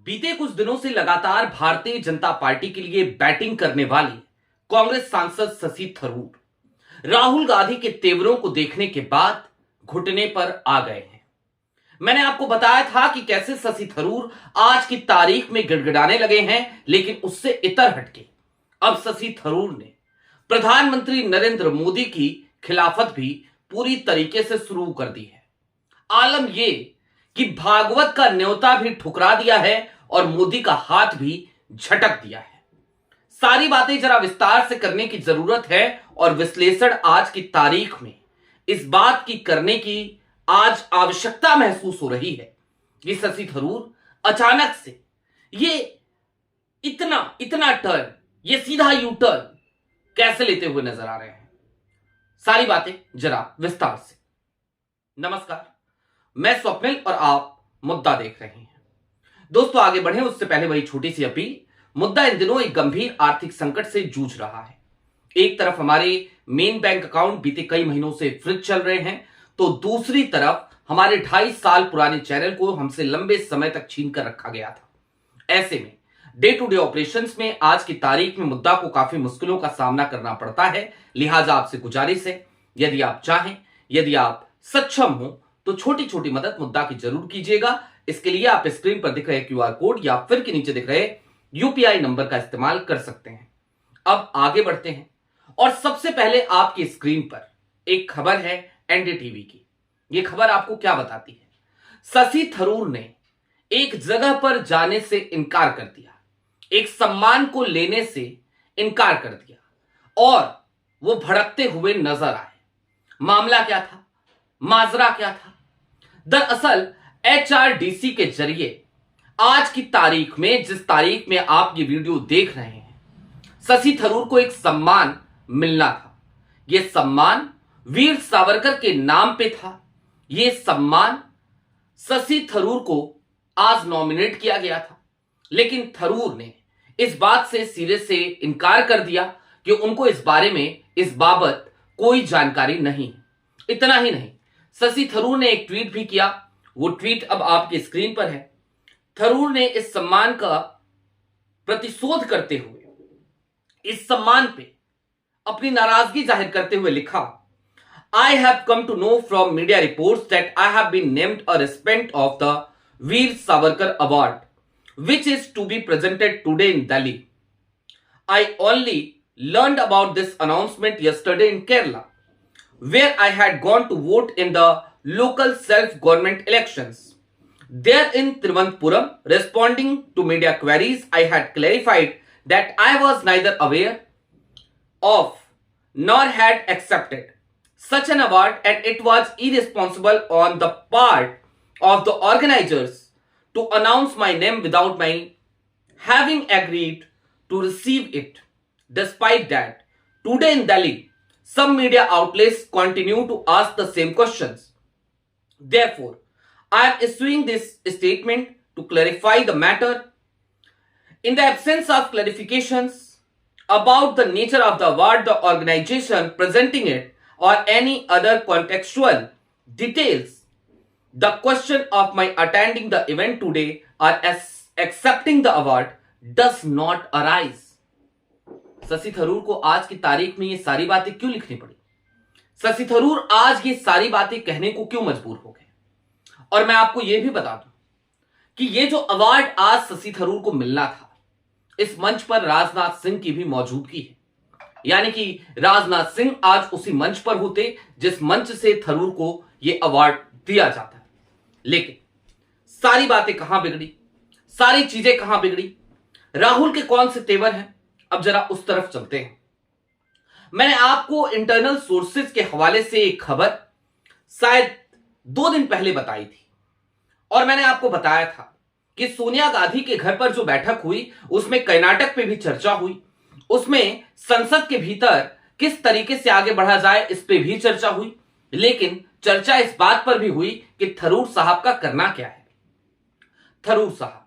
बीते कुछ दिनों से लगातार भारतीय जनता पार्टी के लिए बैटिंग करने वाली कांग्रेस सांसद शशि थरूर राहुल गांधी के तेवरों को देखने के बाद घुटने पर आ गए हैं। मैंने आपको बताया था कि कैसे शशि थरूर आज की तारीख में गिड़गिड़ाने लगे हैं, लेकिन उससे इतर हटके अब शशि थरूर ने प्रधानमंत्री नरेंद्र मोदी की खिलाफत भी पूरी तरीके से शुरू कर दी है। आलम यह कि भागवत का न्योता भी ठुकरा दिया है और मोदी का हाथ भी झटक दिया है। सारी बातें जरा विस्तार से करने की जरूरत है और विश्लेषण आज की तारीख में इस बात की करने की आज आवश्यकता महसूस हो रही है कि शशि थरूर अचानक से ये इतना टर्न, ये सीधा यू टर्न कैसे लेते हुए नजर आ रहे हैं। सारी बातें जरा विस्तार से। नमस्कार, मैं स्वप्निल और आप मुद्दा देख रहे हैं। दोस्तों, आगे बढ़े उससे पहले वही छोटी सी अपील। मुद्दा इन दिनों एक गंभीर आर्थिक संकट से जूझ रहा है। एक तरफ हमारे मेन बैंक अकाउंट बीते कई महीनों से फ्रीज चल रहे हैं, तो दूसरी तरफ हमारे 2.5 साल पुराने चैनल को हमसे लंबे समय तक छीन कर रखा गया था। ऐसे में डे टू डे ऑपरेशंस में आज की तारीख में मुद्दा को काफी मुश्किलों का सामना करना पड़ता है। लिहाजा आपसे गुजारिश है, यदि आप चाहें, यदि आप सक्षम हो तो छोटी छोटी मदद मुद्दा की जरूर कीजिएगा। इसके लिए आप स्क्रीन पर दिख रहे क्यूआर कोड या फिर के नीचे दिख रहे यूपीआई नंबर का इस्तेमाल कर सकते हैं। अब आगे बढ़ते हैं और सबसे पहले आपकी स्क्रीन पर एक खबर है एनडीटीवी की। यह खबर आपको क्या बताती है? शशि थरूर ने एक जगह पर जाने से इनकार कर दिया, एक सम्मान को लेने से इनकार कर दिया और वो भड़कते हुए नजर आए। मामला क्या था? माजरा क्या था? दरअसल एचआरडीसी के जरिए आज की तारीख में, जिस तारीख में आप ये वीडियो देख रहे हैं, शशि थरूर को एक सम्मान मिलना था। यह सम्मान वीर सावरकर के नाम पे था। यह सम्मान शशि थरूर को आज नॉमिनेट किया गया था, लेकिन थरूर ने इस बात से सिरे से इनकार कर दिया कि उनको इस बारे में, इस बाबत कोई जानकारी नहीं है। इतना ही नहीं, शशि थरूर ने एक ट्वीट भी किया। वो ट्वीट अब आपकी स्क्रीन पर है। थरूर ने इस सम्मान का प्रतिशोध करते हुए, इस सम्मान पे अपनी नाराजगी जाहिर करते हुए लिखा, I have come to know from media reports that I have been named a recipient of the Veer Savarkar Award, which is to be presented today in Delhi. I only learned about this announcement yesterday in Kerala, where I had gone to vote in the local self-government elections. There in Thiruvananthapuram, responding to media queries, I had clarified that I was neither aware of nor had accepted such an award, and it was irresponsible on the part of the organizers to announce my name without my having agreed to receive it. Despite that, today in Delhi, some media outlets continue to ask the same questions. Therefore, I am issuing this statement to clarify the matter. In the absence of clarifications about the nature of the award, the organization presenting it, or any other contextual details, the question of my attending the event today or accepting the award does not arise. Shashi Tharoor को आज की तारीख में ये सारी बातें क्यों लिखनी पड़ी? शशि थरूर आज ये सारी बातें कहने को क्यों मजबूर हो गए? और मैं आपको यह भी बता दूं कि ये जो अवार्ड आज शशि थरूर को मिलना था, इस मंच पर राजनाथ सिंह की भी मौजूदगी है। यानी कि राजनाथ सिंह आज उसी मंच पर होते जिस मंच से थरूर को यह अवार्ड दिया जाता है। लेकिन सारी बातें कहां बिगड़ी, सारी चीजें कहां बिगड़ी, राहुल के कौन से तेवर हैं, अब जरा उस तरफ चलते हैं। मैंने आपको इंटरनल सोर्सेज के हवाले से एक खबर शायद 2 दिन पहले बताई थी और मैंने आपको बताया था कि सोनिया गांधी के घर पर जो बैठक हुई उसमें कर्नाटक पे भी चर्चा हुई, उसमें संसद के भीतर किस तरीके से आगे बढ़ा जाए इस पे भी चर्चा हुई, लेकिन चर्चा इस बात पर भी हुई कि थरूर साहब का करना क्या है। थरूर साहब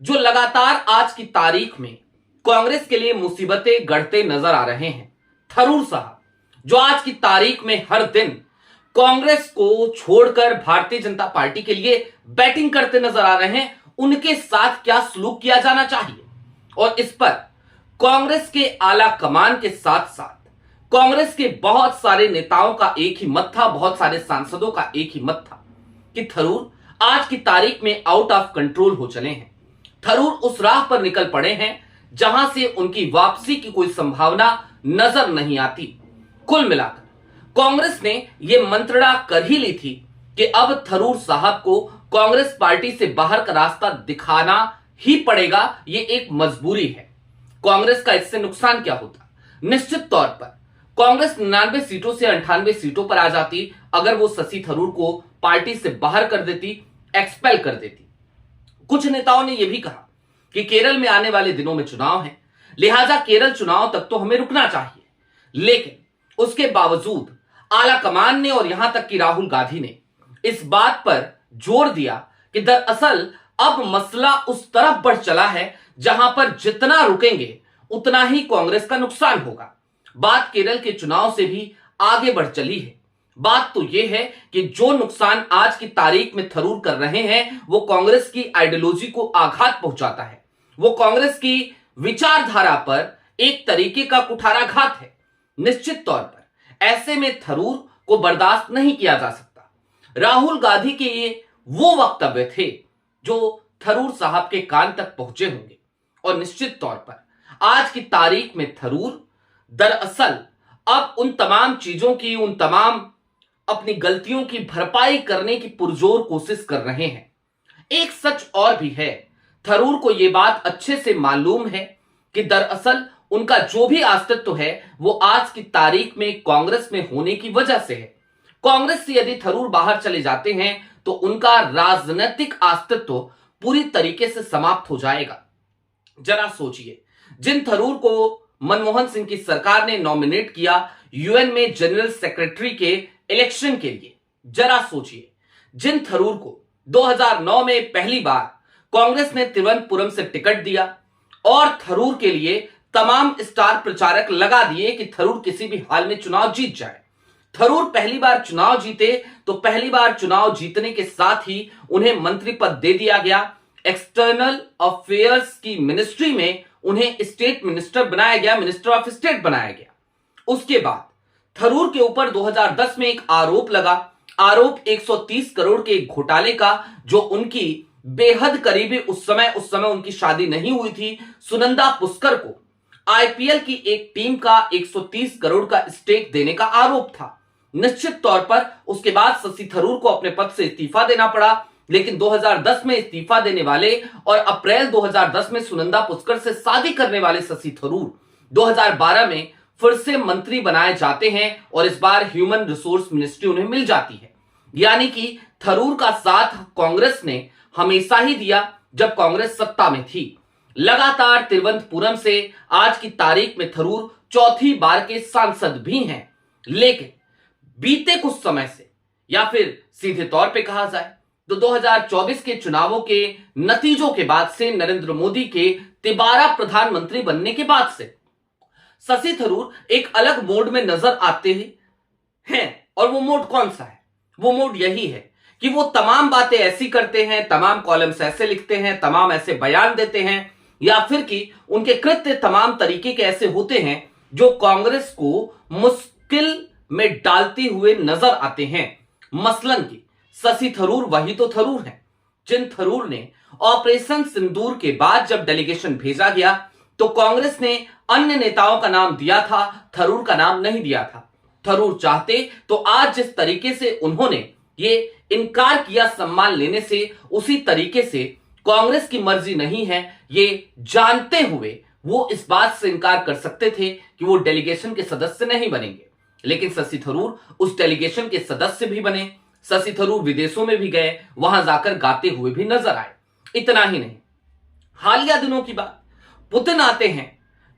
जो लगातार आज की तारीख में कांग्रेस के लिए मुसीबतें गढ़ते नजर आ रहे हैं, थरूर साहब जो आज की तारीख में हर दिन कांग्रेस को छोड़कर भारतीय जनता पार्टी के लिए बैटिंग करते नजर आ रहे हैं, उनके साथ क्या सलूक किया जाना चाहिए। और इस पर कांग्रेस के आला कमान के साथ साथ कांग्रेस के बहुत सारे नेताओं का एक ही मत था, बहुत सारे सांसदों का एक ही मत था कि थरूर आज की तारीख में आउट ऑफ कंट्रोल हो चले हैं। थरूर उस राह पर निकल पड़े हैं जहां से उनकी वापसी की कोई संभावना नजर नहीं आती। कुल मिलाकर कांग्रेस ने यह मंत्रणा कर ही ली थी कि अब थरूर साहब को कांग्रेस पार्टी से बाहर का रास्ता दिखाना ही पड़ेगा, यह एक मजबूरी है। कांग्रेस का इससे नुकसान क्या होता? निश्चित तौर पर कांग्रेस 99 सीटों से 98 सीटों पर आ जाती अगर वो शशि थरूर को पार्टी से बाहर कर देती, एक्सपेल कर देती। कुछ नेताओं ने यह भी कहा कि केरल में आने वाले दिनों में चुनाव है, लिहाजा केरल चुनाव तक तो हमें रुकना चाहिए। लेकिन उसके बावजूद आला कमान ने और यहां तक कि राहुल गांधी ने इस बात पर जोर दिया कि दरअसल अब मसला उस तरफ बढ़ चला है जहां पर जितना रुकेंगे उतना ही कांग्रेस का नुकसान होगा। बात केरल के चुनाव से भी आगे बढ़ चली है। बात तो यह है कि जो नुकसान आज की तारीख में थरूर कर रहे हैं वो कांग्रेस की आइडियोलॉजी को आघात पहुंचाता है, वो कांग्रेस की विचारधारा पर एक तरीके का कुठाराघात है। निश्चित तौर पर ऐसे में थरूर को बर्दाश्त नहीं किया जा सकता। राहुल गांधी के ये वो वक्तव्य थे जो थरूर साहब के कान तक पहुंचे होंगे और निश्चित तौर पर आज की तारीख में थरूर दरअसल अब उन तमाम चीजों की, उन तमाम अपनी गलतियों की भरपाई करने की पुरजोर कोशिश कर रहे हैं। एक सच और भी है, थरूर को यह बात अच्छे से मालूम है कि दरअसल उनका जो भी अस्तित्व है वो आज की तारीख में कांग्रेस में होने की वजह से है। कांग्रेस से यदि थरूर बाहर चले जाते हैं तो उनका राजनीतिक अस्तित्व पूरी तरीके से समाप्त हो जाएगा। जरा सोचिए, जिन थरूर को मनमोहन सिंह की सरकार ने नॉमिनेट किया यूएन में जनरल सेक्रेटरी के इलेक्शन के लिए, जरा सोचिए जिन थरूर को 2009 में पहली बार कांग्रेस ने तिरुवनंतपुरम से टिकट दिया और थरूर के लिए तमाम स्टार प्रचारक लगा दिए कि थरूर किसी भी हाल में चुनाव जीत जाए। थरूर पहली बार चुनाव जीते तो पहली बार चुनाव जीतने के साथ ही उन्हें मंत्री पद दे दिया गया। एक्सटर्नल अफेयर्स की मिनिस्ट्री में उन्हें स्टेट मिनिस्टर बनाया गया, मिनिस्टर ऑफ स्टेट बनाया गया। उसके बाद थरूर के ऊपर 2010 में एक आरोप लगा, आरोप 130 करोड़ के एक घोटाले का, जो उनकी बेहद करीबी उस समय उनकी शादी नहीं हुई थी, सुनंदा पुष्कर को आईपीएल की एक टीम का 130 करोड़ का स्टेक देने का आरोप था। निश्चित तौर पर उसके बाद शशि थरूर को अपने पद से इस्तीफा देना पड़ा, लेकिन 2010 में इस्तीफा देने वाले और अप्रैल 2010 में सुनंदा पुष्कर से शादी करने वाले शशि थरूर 2012 में फिर से मंत्री बनाए जाते हैं और इस बार ह्यूमन रिसोर्स मिनिस्ट्री उन्हें मिल जाती है। यानी कि थरूर का साथ कांग्रेस ने हमेशा ही दिया जब कांग्रेस सत्ता में थी। लगातार तिरुवनंतपुरम से आज की तारीख में थरूर चौथी बार के सांसद भी हैं। लेकिन बीते कुछ समय से, या फिर सीधे तौर पे कहा जाए तो 2024 के चुनावों के नतीजों के बाद से, नरेंद्र मोदी के तिबारा प्रधानमंत्री बनने के बाद से शशि थरूर एक अलग मोड में नजर आते हैं। और वो मोड कौन सा है? वो मोड यही है कि वो तमाम बातें ऐसी करते हैं, तमाम कॉलम्स ऐसे लिखते हैं, तमाम ऐसे बयान देते हैं, या फिर कि उनके कृत्य तमाम तरीके के ऐसे होते हैं जो कांग्रेस को मुश्किल में डालते हुए नजर आते हैं। मसलन की शशि थरूर वही तो थरूर हैं जिन थरूर ने ऑपरेशन सिंदूर के बाद जब डेलीगेशन भेजा गया तो कांग्रेस ने अन्य नेताओं का नाम दिया था, थरूर का नाम नहीं दिया था। थरूर चाहते तो आज जिस तरीके से उन्होंने ये इनकार किया सम्मान लेने से, उसी तरीके से कांग्रेस की मर्जी नहीं है ये जानते हुए वो इस बात से इनकार कर सकते थे कि वो डेलीगेशन के सदस्य नहीं बनेंगे। लेकिन शशि थरूर उस डेलीगेशन के सदस्य भी बने। शशि थरूर विदेशों में भी गए, वहां जाकर गाते हुए भी नजर आए। इतना ही नहीं, हालिया दिनों की बात, पुतिन आते हैं,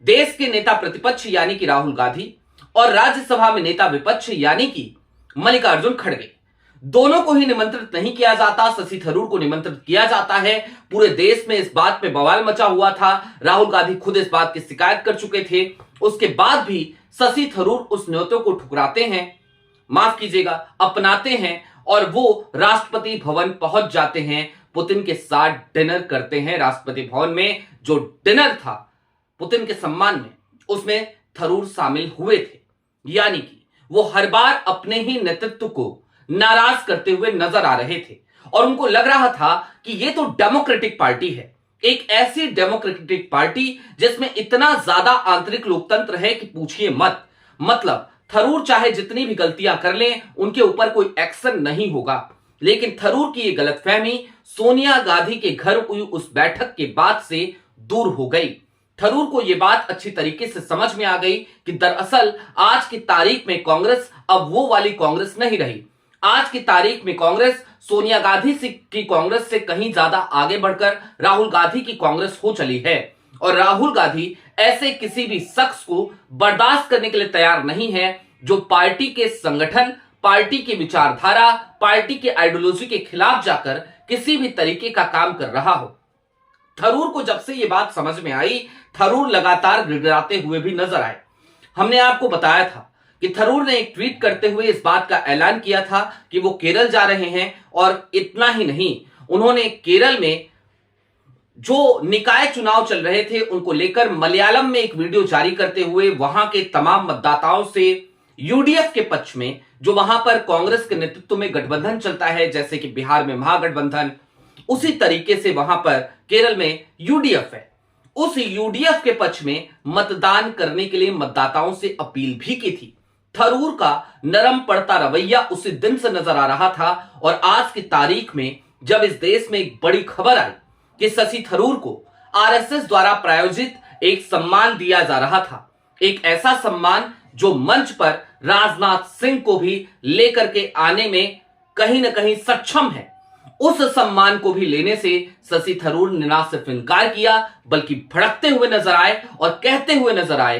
देश के नेता प्रतिपक्ष यानी कि राहुल गांधी और राज्यसभा में नेता विपक्ष यानी कि मल्लिकार्जुन खड़गे, दोनों को ही निमंत्रित नहीं किया जाता, शशि थरूर को निमंत्रित किया जाता है। पूरे देश में इस बात पे बवाल मचा हुआ था, राहुल गांधी खुद इस बात की शिकायत कर चुके थे। उसके बाद भी शशि थरूर उस न्योते को ठुकराते हैं, माफ कीजिएगा अपनाते हैं, और वो राष्ट्रपति भवन पहुंच जाते हैं। पुतिन के साथ डिनर करते हैं राष्ट्रपति भवन में। जो डिनर था पुतिन के सम्मान में, उसमें थरूर शामिल हुए थे। यानी कि वो हर बार अपने ही नेतृत्व को नाराज करते हुए नजर आ रहे थे और उनको लग रहा था कि ये तो डेमोक्रेटिक पार्टी है, एक ऐसी डेमोक्रेटिक पार्टी जिसमें इतना ज्यादा आंतरिक लोकतंत्र है कि पूछिए मत। मतलब थरूर चाहे जितनी भी गलतियां कर लें, उनके ऊपर कोई एक्शन नहीं होगा। लेकिन थरूर की ये गलतफहमी सोनिया गांधी के घर हुई उस बैठक के बाद से दूर हो गई। थरूर को यह बात अच्छी तरीके से समझ में आ गई कि दरअसल आज की तारीख में कांग्रेस अब वो वाली कांग्रेस नहीं रही। आज की तारीख में कांग्रेस सोनिया गांधी की कांग्रेस से कहीं ज्यादा आगे बढ़कर राहुल गांधी की कांग्रेस हो चली है और राहुल गांधी ऐसे किसी भी शख्स को बर्दाश्त करने के लिए तैयार नहीं है जो पार्टी के संगठन, पार्टी की विचारधारा, पार्टी के आइडियोलॉजी के खिलाफ जाकर किसी भी तरीके का काम कर रहा हो। थरूर को जब से यह बात समझ में आई, थरूर लगातार गिड़गिड़ाते हुए भी नजर आए। हमने आपको बताया था कि थरूर ने एक ट्वीट करते हुए इस बात का ऐलान किया था कि वो केरल जा रहे हैं और इतना ही नहीं, उन्होंने केरल में जो निकाय चुनाव चल रहे थे उनको लेकर मलयालम में एक वीडियो जारी करते हुए वहां के तमाम मतदाताओं से यूडीएफ के पक्ष में, जो वहां पर कांग्रेस के नेतृत्व में गठबंधन चलता है, जैसे कि बिहार में महागठबंधन, उसी तरीके से वहां पर केरल में यूडीएफ है, उस यूडीएफ के पक्ष में मतदान करने के लिए मतदाताओं से अपील भी की थी। थरूर का नरम पड़ता रवैया उसी दिन से नजर आ रहा था और आज की तारीख में जब इस देश में एक बड़ी खबर आई कि शशि थरूर को आरएसएस द्वारा प्रायोजित एक सम्मान दिया जा रहा था, एक ऐसा सम्मान जो मंच पर राजनाथ सिंह को भी लेकर के आने में कहीं ना कहीं सक्षम है, उस सम्मान को भी लेने से शशि थरूर ने ना सिर्फ इनकार किया बल्कि भड़कते हुए नजर आए और कहते हुए नजर आए।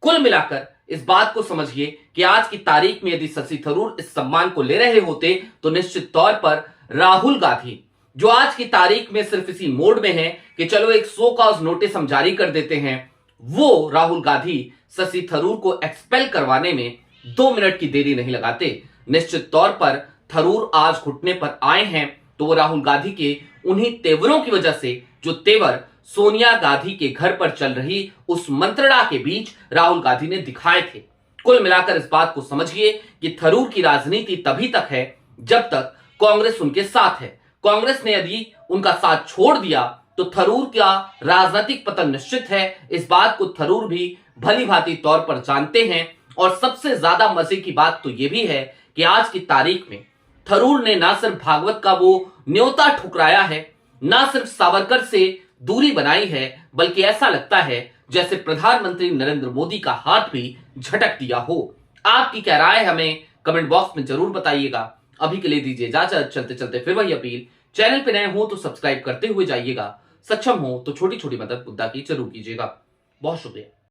कुल मिलाकर इस बात को समझिए कि आज की तारीख में यदि शशि थरूर इस सम्मान को ले रहे होते तो निश्चित तौर पर राहुल गांधी, जो आज की तारीख में सिर्फ इसी मोड में है कि चलो एक सो कॉज नोटिस हम जारी कर देते हैं, वो राहुल गांधी शशि थरूर को एक्सपेल करवाने में 2 मिनट की देरी नहीं लगाते। निश्चित तौर पर थरूर आज घुटने पर आए हैं तो वो राहुल गांधी के उन्हीं तेवरों की वजह से, जो तेवर सोनिया गांधी के घर पर चल रही उस मंत्रणा के बीच राहुल गांधी ने दिखाए थे। कुल मिलाकर इस बात को समझिए कि थरूर की राजनीति तभी तक है जब तक कांग्रेस उनके साथ है। कांग्रेस ने यदि उनका साथ छोड़ दिया तो थरूर का राजनीतिक पतन निश्चित है। इस बात को थरूर भी भली भांति तौर पर जानते हैं और सबसे ज्यादा मजे की बात तो यह भी है कि आज की तारीख में थरूर ने ना सिर्फ भागवत का वो न्योता ठुकराया है, ना सिर्फ सावरकर से दूरी बनाई है, बल्कि ऐसा लगता है जैसे प्रधानमंत्री नरेंद्र मोदी का हाथ भी झटक दिया हो। आपकी क्या राय हमें कमेंट बॉक्स में जरूर बताइएगा। अभी के लिए दीजिए इजाजत, चलते चलते फिर वही अपील, चैनल पे नए हो तो सब्सक्राइब करते हुए जाइएगा, सक्षम हो तो छोटी छोटी मदद मुद्दा की जरूर कीजिएगा। बहुत शुक्रिया।